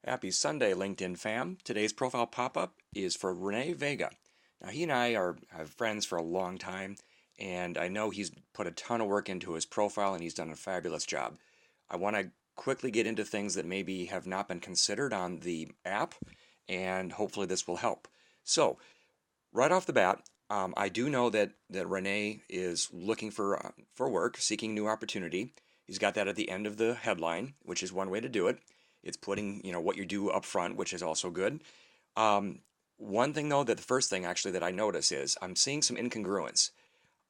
Happy Sunday, LinkedIn fam. Today's profile pop-up is for Renee Vega. Now, he and I have friends for a long time, and I know he's put a ton of work into his profile and he's done a fabulous job. I want to quickly get into things that maybe have not been considered on the app, and hopefully this will help. So, right off the bat, I do know that Renee is looking for work, seeking new opportunity. He's got that at the end of the headline, which is one way to do it. It's putting what you do up front, which is also good. Um, One thing though, that the first thing actually that I notice is I'm seeing some incongruence.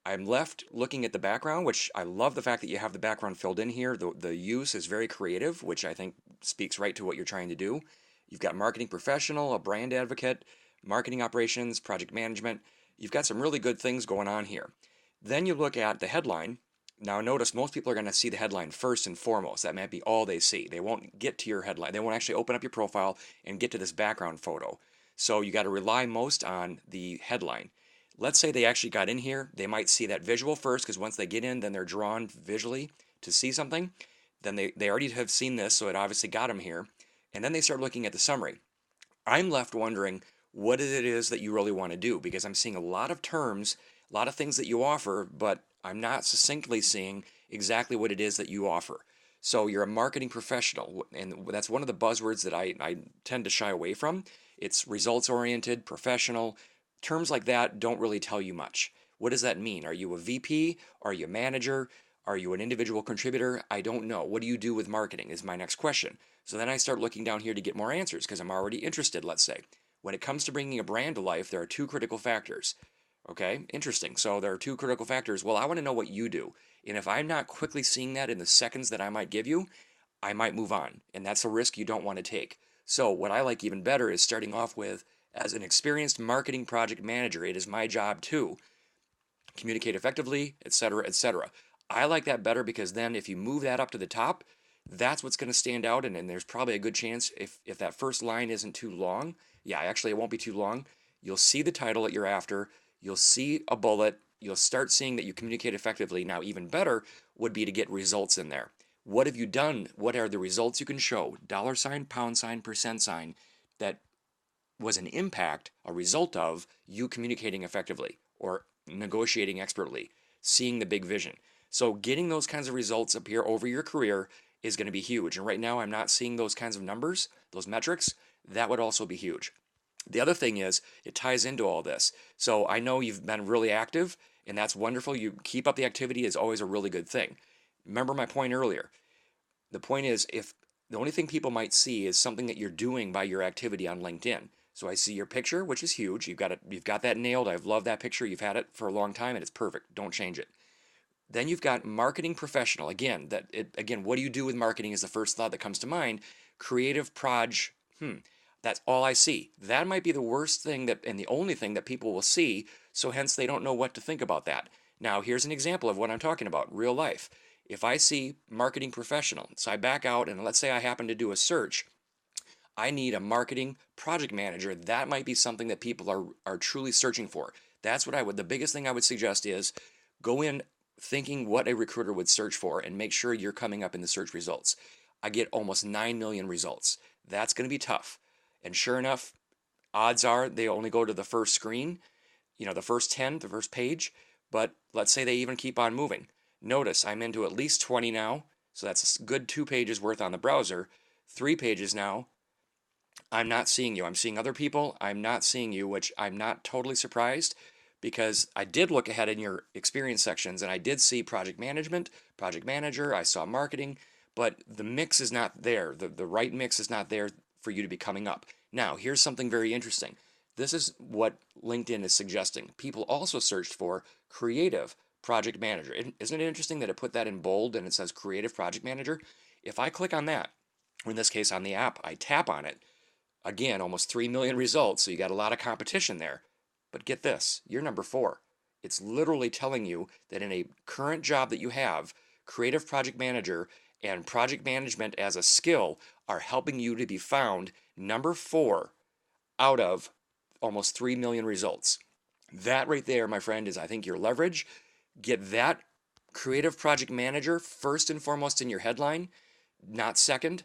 I'm left looking at the background, which I love the fact that you have the background filled in here. The use is very creative, which I think speaks right to what you're trying to do. You've got marketing professional, a brand advocate, marketing operations, project management. You've got some really good things going on here. Then you look at the headline. Now, notice most people are going to see the headline first and foremost. That might be all they see. They won't get to your headline. They won't actually open up your profile and get to this background photo. So you got to rely most on the headline. Let's say they actually got in here. They might see that visual first because once they get in, then they're drawn visually to see something. Then they already have seen this, so it obviously got them here. And then they start looking at the summary. I'm left wondering what it is that you really want to do because I'm seeing a lot of terms, a lot of things that you offer, but I'm not succinctly seeing exactly what it is that you offer. So you're a marketing professional, and that's one of the buzzwords that I tend to shy away from. It's results oriented, professional. Terms like that don't really tell you much. What does that mean? Are you a VP? Are you a manager? Are you an individual contributor? I don't know. What do you do with marketing is my next question. So then I start looking down here to get more answers because I'm already interested, let's say. When it comes to bringing a brand to life, there are two critical factors. Okay, interesting. So there are two critical factors. Well, I want to know what you do. And if I'm not quickly seeing that in the seconds that I might give you, I might move on. And that's a risk you don't want to take. So what I like even better is starting off with, as an experienced marketing project manager, it is my job to communicate effectively, etc., etc. I like that better because then if you move that up to the top, that's what's going to stand out. And there's probably a good chance if that first line isn't too long, yeah, actually, it won't be too long. You'll see the title that you're after. You'll see a bullet. You'll start seeing that you communicate effectively. Now, even better would be to get results in there. What have you done? What are the results you can show? Dollar sign, pound sign, percent sign that was an impact, a result of you communicating effectively or negotiating expertly, seeing the big vision. So getting those kinds of results appear over your career is going to be huge. And right now I'm not seeing those kinds of numbers, those metrics. That would also be huge. The other thing is it ties into all this. So I know you've been really active and that's wonderful. You keep up the activity is always a really good thing. Remember my point earlier. The point is if the only thing people might see is something that you're doing by your activity on LinkedIn. So I see your picture, which is huge. You've got that nailed. I've loved that picture. You've had it for a long time and it's perfect. Don't change it. Then you've got marketing professional. Again, what do you do with marketing is the first thought that comes to mind. Creative proj. That's all I see. That might be the worst thing that and the only thing that people will see, so hence they don't know what to think about that. Now, here's an example of what I'm talking about, real life. If I see marketing professional, so I back out and let's say I happen to do a search, I need a marketing project manager. That might be something that people are truly searching for. That's what the biggest thing I would suggest is go in thinking what a recruiter would search for and make sure you're coming up in the search results. I get almost 9 million results. That's going to be tough. And sure enough, odds are they only go to the first screen, the first 10, the first page. But let's say they even keep on moving. Notice I'm into at least 20 now. So that's a good 2 pages worth on the browser. 3 pages now. I'm not seeing you. I'm seeing other people. I'm not seeing you, which I'm not totally surprised because I did look ahead in your experience sections and I did see project management, project manager, I saw marketing, but the mix is not there. The right mix is not there for you to be coming up. Now, here's something very interesting. This is what LinkedIn is suggesting. People also searched for creative project manager. Isn't it interesting that it put that in bold and it says creative project manager? If I click on that, or in this case on the app, I tap on it, again, almost 3 million results, so you got a lot of competition there. But get this, you're number 4. It's literally telling you that in a current job that you have, creative project manager and project management as a skill are helping you to be found number 4 out of almost 3 million results. That right there, my friend, is I think your leverage. Get that creative project manager first and foremost in your headline, not second.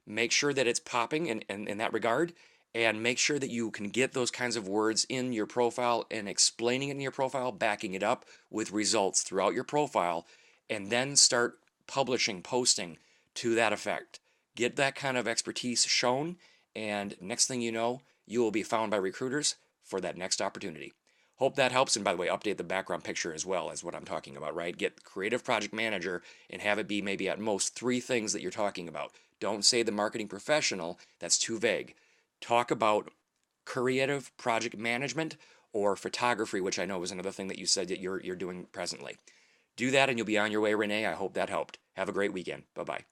Make sure that it's popping in that regard, and make sure that you can get those kinds of words in your profile and explaining it in your profile, backing it up with results throughout your profile, and then start publishing, posting to that effect. Get that kind of expertise shown, and next thing you know, you will be found by recruiters for that next opportunity. Hope that helps. And by the way, update the background picture as well as what I'm talking about, right? Get creative project manager and have it be maybe at most 3 things that you're talking about. Don't say the marketing professional, that's too vague. Talk about creative project management or photography, which I know was another thing that you said that you're doing presently. Do that and you'll be on your way, Renee. I hope that helped. Have a great weekend. Bye bye.